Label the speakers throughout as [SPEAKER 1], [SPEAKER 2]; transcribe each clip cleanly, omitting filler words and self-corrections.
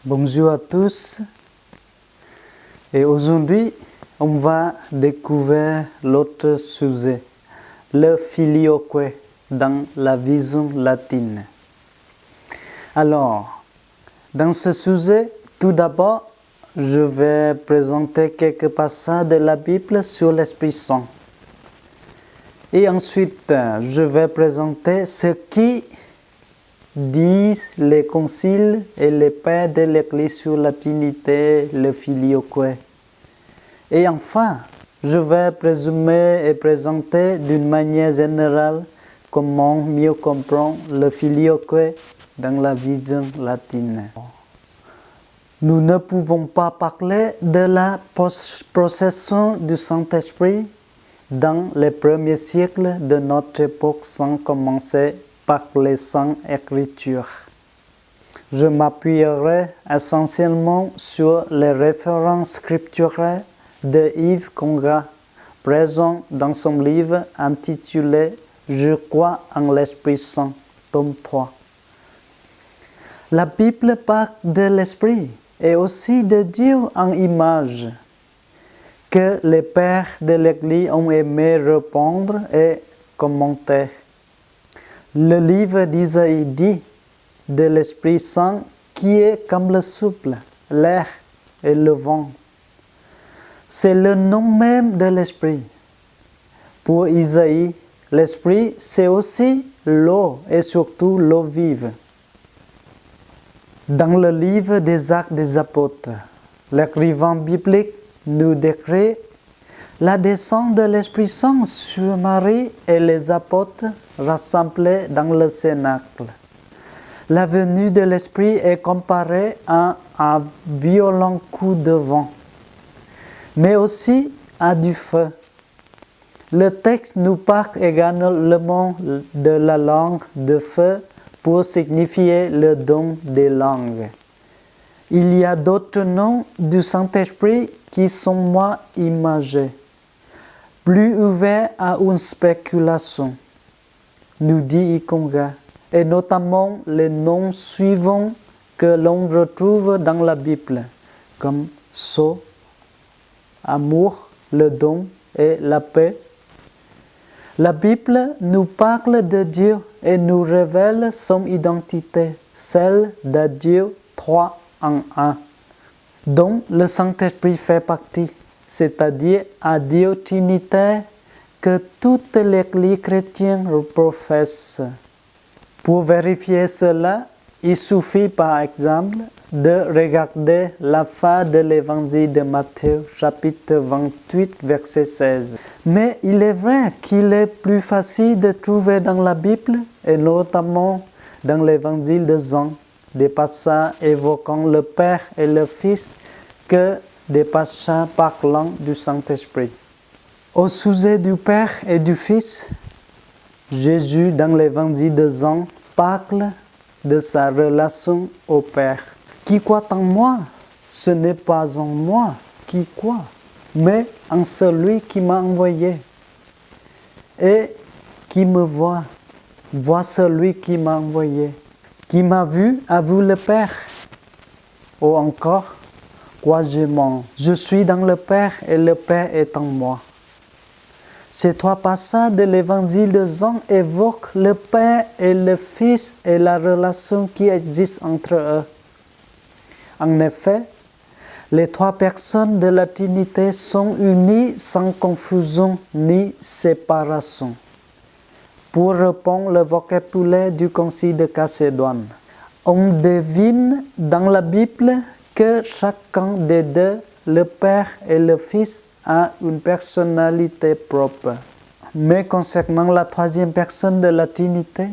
[SPEAKER 1] Bonjour à tous. Et aujourd'hui, on va découvrir l'autre sujet, le filioque dans la vision latine. Alors, dans ce sujet, tout d'abord, je vais présenter quelques passages de la Bible sur l'Esprit Saint. Et ensuite, je vais présenter ce qui disent les conciles et les pères de l'Église sur la Trinité, le filioque. Et enfin, je vais présumer et présenter d'une manière générale comment mieux comprendre le filioque dans la vision latine. Nous ne pouvons pas parler de la procession du Saint-Esprit dans les premiers siècles de notre époque sans commencer par les Saintes Écritures. Je m'appuierai essentiellement sur les références scripturales de Yves Conrad, présent dans son livre intitulé « Je crois en l'Esprit Saint », tome 3. La Bible parle de l'Esprit et aussi de Dieu en image, que les pères de l'Église ont aimé répondre et commenter. Le livre d'Isaïe dit de l'Esprit Saint qui est comme le souffle, l'air et le vent. C'est le nom même de l'Esprit. Pour Isaïe, l'Esprit, c'est aussi l'eau et surtout l'eau vive. Dans le livre des Actes des Apôtres, l'écrivain biblique nous décrit la descente de l'Esprit Saint sur Marie et les apôtres rassemblés dans le Cénacle. La venue de l'Esprit est comparée à un violent coup de vent, mais aussi à du feu. Le texte nous parle également de la langue de feu pour signifier le don des langues. Il y a d'autres noms du Saint-Esprit qui sont moins imagés, plus ouverts à une spéculation, nous dit Yves Conrad, et notamment les noms suivants que l'on retrouve dans la Bible, comme sceau, amour, le don et la paix. La Bible nous parle de Dieu et nous révèle son identité, celle de Dieu trois en un, dont le Saint-Esprit fait partie, c'est-à-dire un Dieu trinitaire que toute l'Église chrétienne professe. Pour vérifier cela, il suffit par exemple de regarder la fin de l'évangile de Matthieu, chapitre 28, verset 16. Mais il est vrai qu'il est plus facile de trouver dans la Bible, et notamment dans l'évangile de Jean, des passages évoquant le Père et le Fils que des passages parlant du Saint-Esprit. Au sujet du Père et du Fils, Jésus, dans l'évangile de Jean, parle de sa relation au Père. Qui croit en moi, ce n'est pas en moi qui croit, mais en celui qui m'a envoyé. Et qui me voit celui qui m'a envoyé. Qui m'a vu a vu le Père. Ou encore, croisez-moi, je suis dans le Père et le Père est en moi. Ces trois passages de l'évangile de Jean évoquent le Père et le Fils et la relation qui existe entre eux. En effet, les trois personnes de la Trinité sont unies sans confusion ni séparation. Pour reprendre le vocabulaire du Concile de Chalcédoine, on devine dans la Bible que chacun des deux, le Père et le Fils, a une personnalité propre. Mais concernant la troisième personne de la Trinité,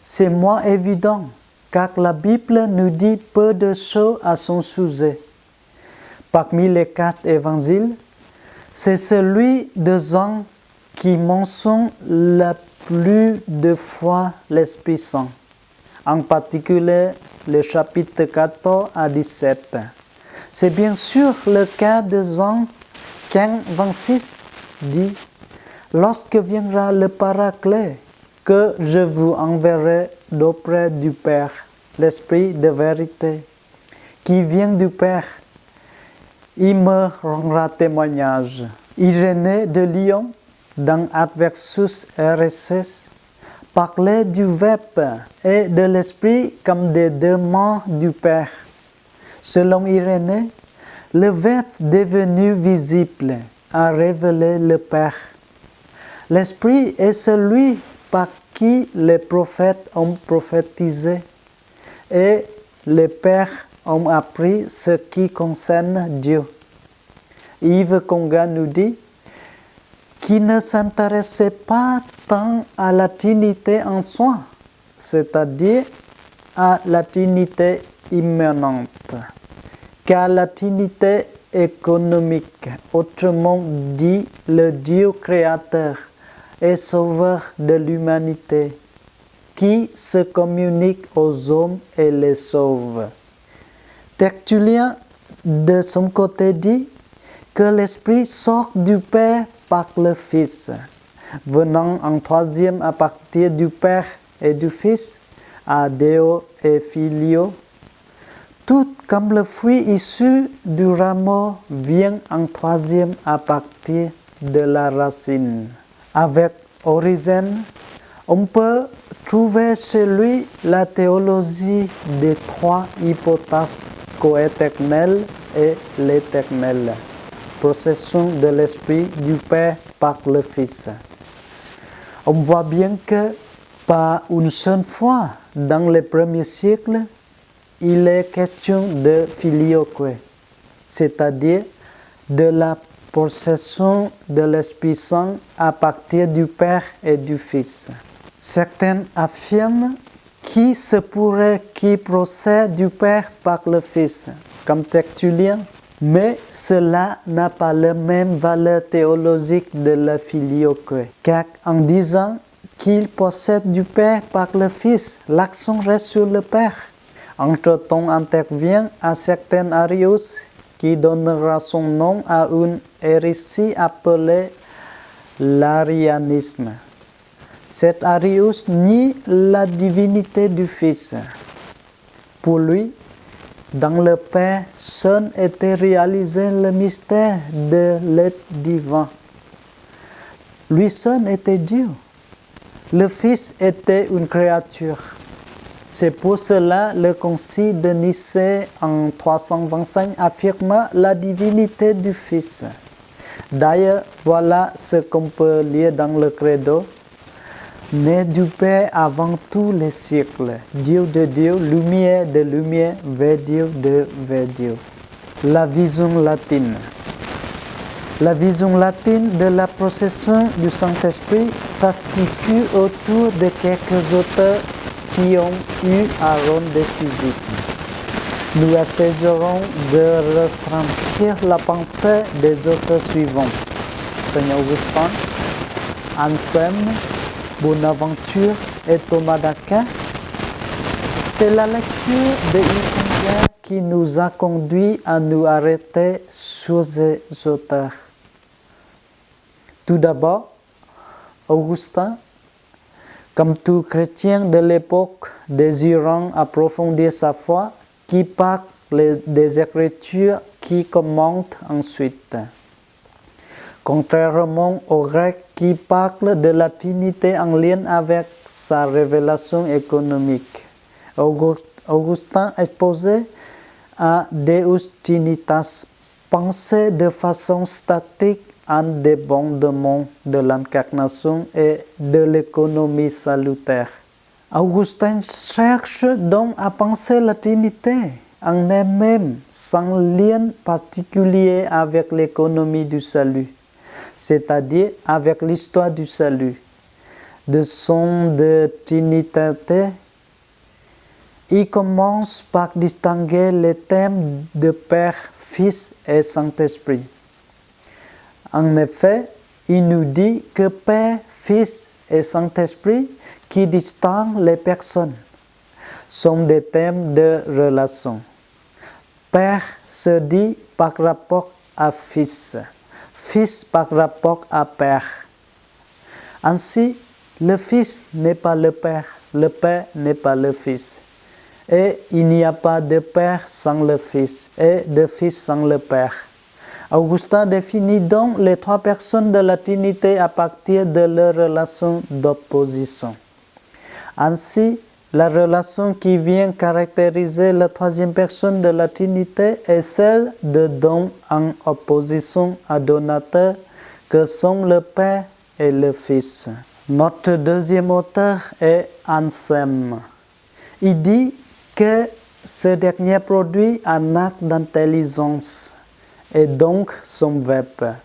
[SPEAKER 1] c'est moins évident, car la Bible nous dit peu de choses à son sujet. Parmi les 4 évangiles, c'est celui de Jean qui mentionne la plus de fois l'Esprit Saint, en particulier les chapitres 14 à 17. C'est bien sûr le cas de Jean 15, 26 dit « Lorsque viendra le Paraclet, que je vous enverrai d'auprès du Père, l'Esprit de vérité, qui vient du Père. Il me rendra témoignage. Irénée de Lyon, dans Adversus RSS, parlait du Verbe et de l'Esprit comme des deux mains du Père. Selon Irénée, le Verbe devenu visible a révélé le Père. L'Esprit est celui par qui les prophètes ont prophétisé et les pères ont appris ce qui concerne Dieu. Yves Conga nous dit qu'il ne s'intéressait pas tant à la Trinité en soi, c'est-à-dire à la Trinité immanente, qu'à la Trinité économique, autrement dit le Dieu créateur et sauveur de l'humanité, qui se communique aux hommes et les sauve. Tertullien, de son côté, dit que l'Esprit sort du Père par le Fils, venant en troisième à partir du Père et du Fils, à Deo et Filio. Tout comme le fruit issu du rameau vient en troisième à partir de la racine. Avec Origène, on peut trouver chez lui la théologie des trois hypothèses coéternelles et l'éternel, procession de l'Esprit du Père par le Fils. On voit bien que, pas une seule fois dans les premiers siècles, il est question de filioque, c'est-à-dire de la procession de l'Esprit Saint à partir du Père et du Fils. Certains affirment qu'il se pourrait qu'il procède du Père par le Fils, comme Tertullien, mais cela n'a pas la même valeur théologique de la filioque, car en disant qu'il possède du Père par le Fils, l'accent reste sur le Père. Entre-temps intervient un certain Arius qui donnera son nom à une hérésie appelée l'arianisme. Cet Arius nie la divinité du Fils. Pour lui, dans le Père, seul était réalisé le mystère de l'être divin. Lui seul était Dieu. Le Fils était une créature. C'est pour cela le Concile de Nicée en 325 affirma la divinité du Fils. D'ailleurs, voilà ce qu'on peut lire dans le Credo. Né du Père avant tous les siècles, Dieu de Dieu, lumière de lumière, vers Dieu de vers Dieu. La vision latine. La vision latine de la procession du Saint-Esprit s'articule autour de quelques auteurs qui ont eu un rôle décisif. Nous essaierons de retranscrire la pensée des auteurs suivants: Saint Augustin, Anselme, Bonaventure et Thomas d'Aquin. C'est la lecture de Iconien qui nous a conduit à nous arrêter sur ces auteurs. Tout d'abord, Augustin, comme tout chrétien de l'époque désirant approfondir sa foi, qui parle des Écritures qui commentent ensuite. Contrairement aux Grecs qui parlent de la Trinité en lien avec sa révélation économique, Augustin exposait à Deus Trinitas, pensé de façon statique un débordement de l'incarnation et de l'économie salutaire. Augustin cherche donc à penser la Trinité en elle-même, sans lien particulier avec l'économie du salut, c'est-à-dire avec l'histoire du salut. De son de Trinité, il commence par distinguer les thèmes de Père, Fils et Saint-Esprit. En effet, il nous dit que Père, Fils et Saint-Esprit, qui distinguent les personnes, sont des thèmes de relation. Père se dit par rapport à Fils, Fils par rapport à Père. Ainsi, le Fils n'est pas le Père n'est pas le Fils. et il n'y a pas de Père sans le Fils et de Fils sans le Père. Augustin définit donc les trois personnes de la Trinité à partir de leur relation d'opposition. Ainsi, la relation qui vient caractériser la troisième personne de la Trinité est celle de don en opposition à donateur que sont le Père et le Fils. Notre deuxième auteur est Anselme. Il dit que ce dernier produit un acte d'intelligence et donc son verbe,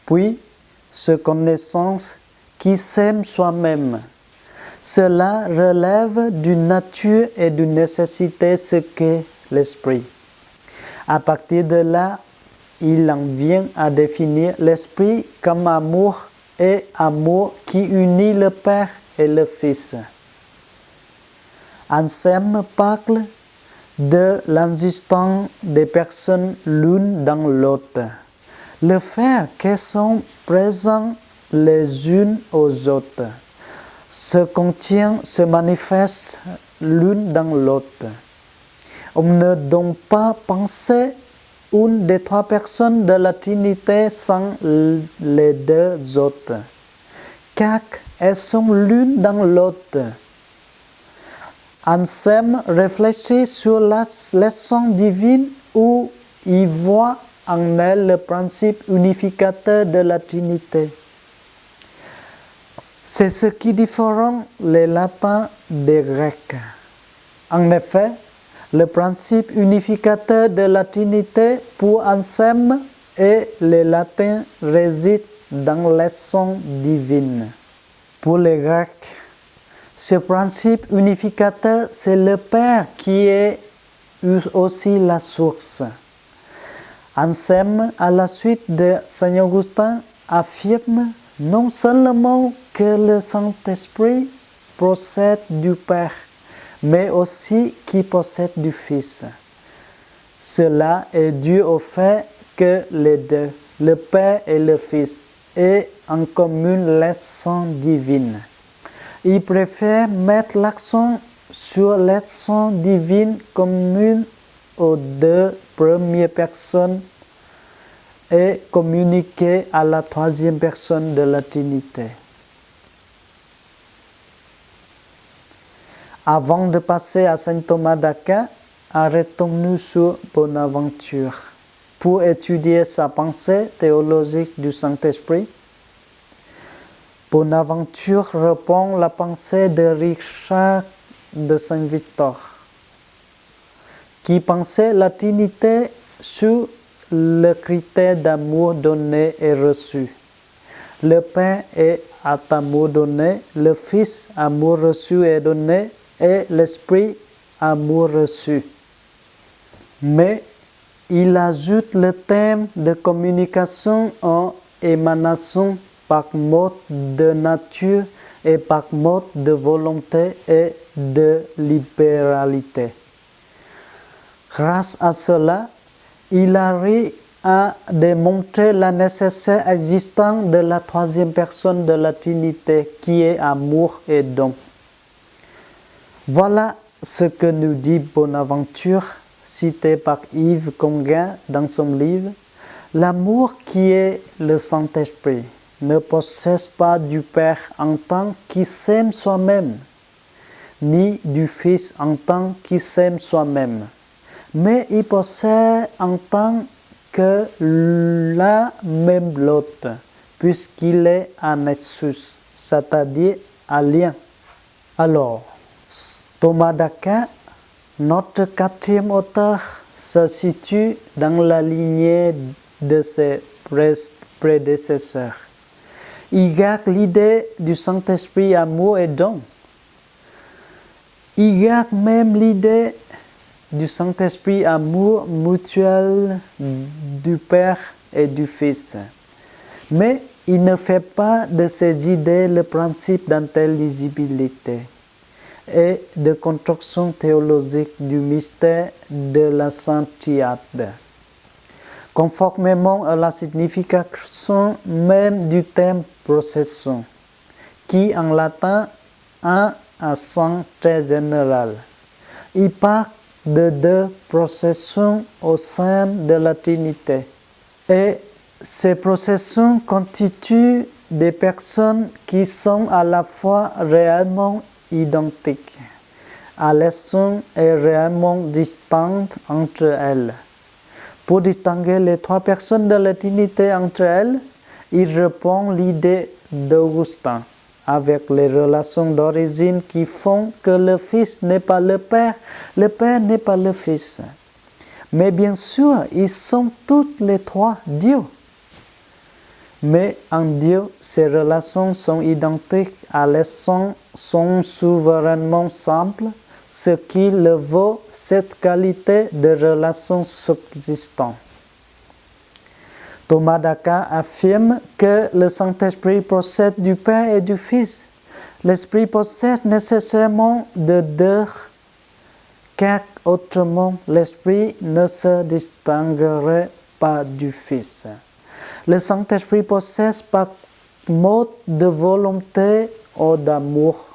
[SPEAKER 1] puis ce connaissance qui s'aime soi-même. Cela relève d'une nature et d'une nécessité ce qu'est l'esprit. À partir de là, il en vient à définir l'esprit comme amour et amour qui unit le Père et le Fils. Anselme parle de l'existence des personnes l'une dans l'autre. Le fait qu'elles sont présentes les unes aux autres se contient, se manifeste l'une dans l'autre. On ne doit pas penser une des trois personnes de la Trinité sans les deux autres, car elles sont l'une dans l'autre. Anselme réfléchit sur l'essence divine où il voit en elle le principe unificateur de la Trinité. C'est ce qui différencie les latins des grecs. En effet, le principe unificateur de la Trinité pour Anselme et les latins réside dans l'essence divine. Pour les Grecs, ce principe unificateur, c'est le Père qui est aussi la source. Anselme, à la suite de Saint Augustin, affirme non seulement que le Saint-Esprit procède du Père, mais aussi qu'il procède du Fils. Cela est dû au fait que les deux, le Père et le Fils, aient en commun l'essence divine. Il préfère mettre l'accent sur l'essence divine commune aux deux premières personnes et communiquée à la troisième personne de la Trinité. Avant de passer à saint Thomas d'Aquin, arrêtons-nous sur Bonaventure pour étudier sa pensée théologique du Saint-Esprit. Bonaventure reprend la pensée de Richard de Saint-Victor, qui pensait la Trinité sur le critère d'amour donné et reçu. Le Père est amour donné, le Fils amour reçu et donné, et l'Esprit amour reçu. Mais il ajoute le thème de communication en émanation par mode de nature et par mode de volonté et de libéralité. Grâce à cela, il arrive à démontrer la nécessaire existence de la troisième personne de la Trinité qui est amour et don. Voilà ce que nous dit Bonaventure, cité par Yves Conguin dans son livre. L'amour qui est le Saint-Esprit ne possède pas du Père en tant qu'il s'aime soi-même, ni du Fils en tant qu'il s'aime soi-même, mais il possède en tant que l'un même l'autre, puisqu'il est un nexus, c'est-à-dire un lien. Alors, Thomas d'Aquin, notre quatrième auteur, se situe dans la lignée de ses prédécesseurs. Il garde l'idée du Saint-Esprit amour et don. Il garde même l'idée du Saint-Esprit amour mutuel du Père et du Fils. Mais il ne fait pas de ces idées le principe d'intelligibilité et de construction théologique du mystère de la Sainte Triade. Conformément à la signification même du terme procession, qui en latin a un sens très général. il parle de deux processions au sein de la Trinité. Et ces processions constituent des personnes qui sont à la fois réellement identiques. Elles sont réellement distinctes entre elles. Pour distinguer les trois personnes de la Trinité entre elles, il reprend l'idée d'Augustin avec les relations d'origine qui font que le Fils n'est pas le Père n'est pas le Fils. Mais bien sûr, ils sont tous les trois Dieu. Mais en Dieu, ces relations sont identiques, elles sont souverainement simples, ce qui le vaut cette qualité de relation subsistante. Thomas d'Aquin affirme que le Saint-Esprit procède du Père et du Fils. L'Esprit possède nécessairement de deux, car autrement l'Esprit ne se distinguerait pas du Fils. Le Saint-Esprit possède par mode de volonté ou d'amour.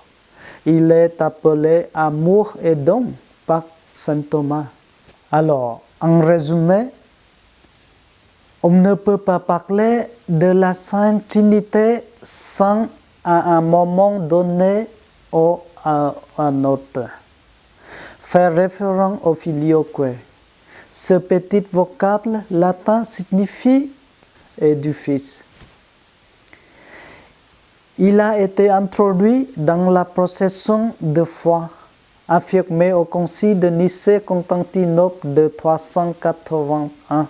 [SPEAKER 1] Il est appelé amour et don par saint Thomas. Alors, en résumé, on ne peut pas parler de la Sainte Trinité sans, à un moment donné ou à un autre, faire référence au filioque. Ce petit vocable latin signifie « et du Fils ». Il a été introduit dans la procession de foi, affirmée au Concile de Nicée-Constantinople de 381,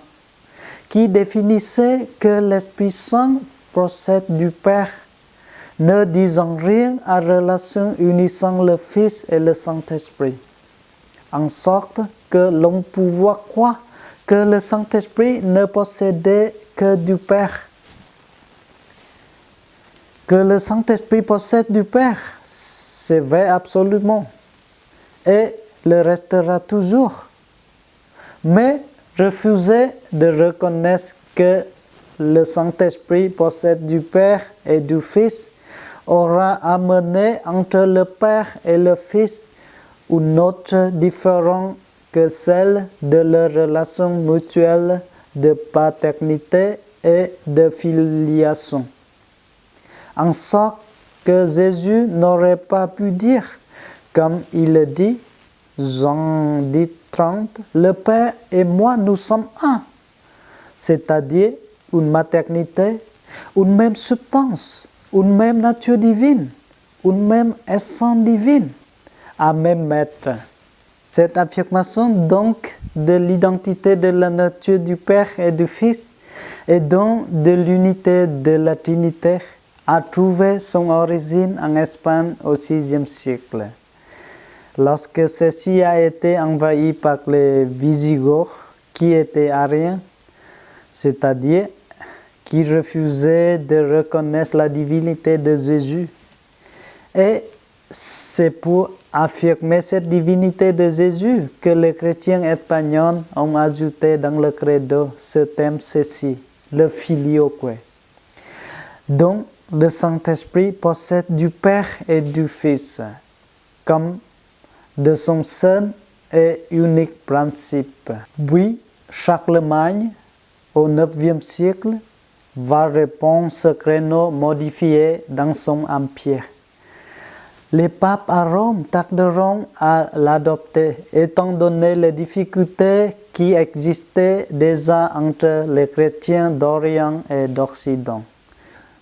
[SPEAKER 1] qui définissait que l'Esprit Saint procède du Père, ne disant rien à relation unissant le Fils et le Saint-Esprit, en sorte que l'on pouvait croire que le Saint-Esprit ne possédait que du Père. Que le Saint-Esprit possède du Père, c'est vrai absolument, et le restera toujours. Mais refuser de reconnaître que le Saint-Esprit possède du Père et du Fils aura amené entre le Père et le Fils une autre différence que celle de leur relation mutuelle de paternité et de filiation. En sorte que Jésus n'aurait pas pu dire, comme il le dit, Jean 10, 30, le Père et moi nous sommes un, c'est-à-dire une maternité, une même substance, une même nature divine, une même essence divine, un même maître. Cette affirmation donc de l'identité de la nature du Père et du Fils et donc de l'unité de la Trinité a trouvé son origine en Espagne au VIe siècle. Lorsque ceci a été envahi par les Visigoths, qui étaient ariens, c'est-à-dire qui refusaient de reconnaître la divinité de Jésus. Et c'est pour affirmer cette divinité de Jésus que les chrétiens espagnols ont ajouté dans le credo ce thème ceci, le filioque. Donc, le Saint-Esprit possède du Père et du Fils, comme de son seul et unique principe. Puis, Charlemagne, au IXe siècle, va répondre ce créneau modifié dans son empire. Les papes à Rome tarderont à l'adopter, étant donné les difficultés qui existaient déjà entre les chrétiens d'Orient et d'Occident.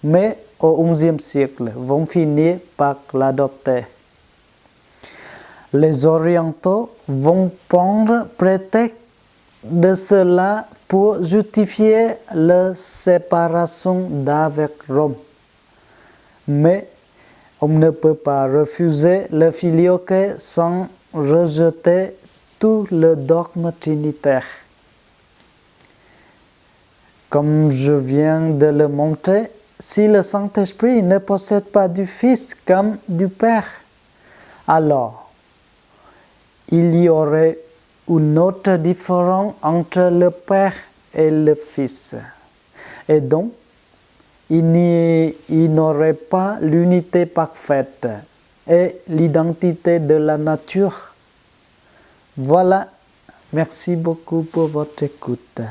[SPEAKER 1] Mais au XIe siècle, vont finir par l'adopter. Les orientaux vont prendre prétexte de cela pour justifier la séparation d'avec Rome. Mais on ne peut pas refuser le filioque sans rejeter tout le dogme trinitaire. Comme je viens de le montrer, si le Saint-Esprit ne possède pas du Fils comme du Père, alors il y aurait une autre différence entre le Père et le Fils. Et donc, il n'aurait pas l'unité parfaite et l'identité de la nature. Voilà. Merci beaucoup pour votre écoute.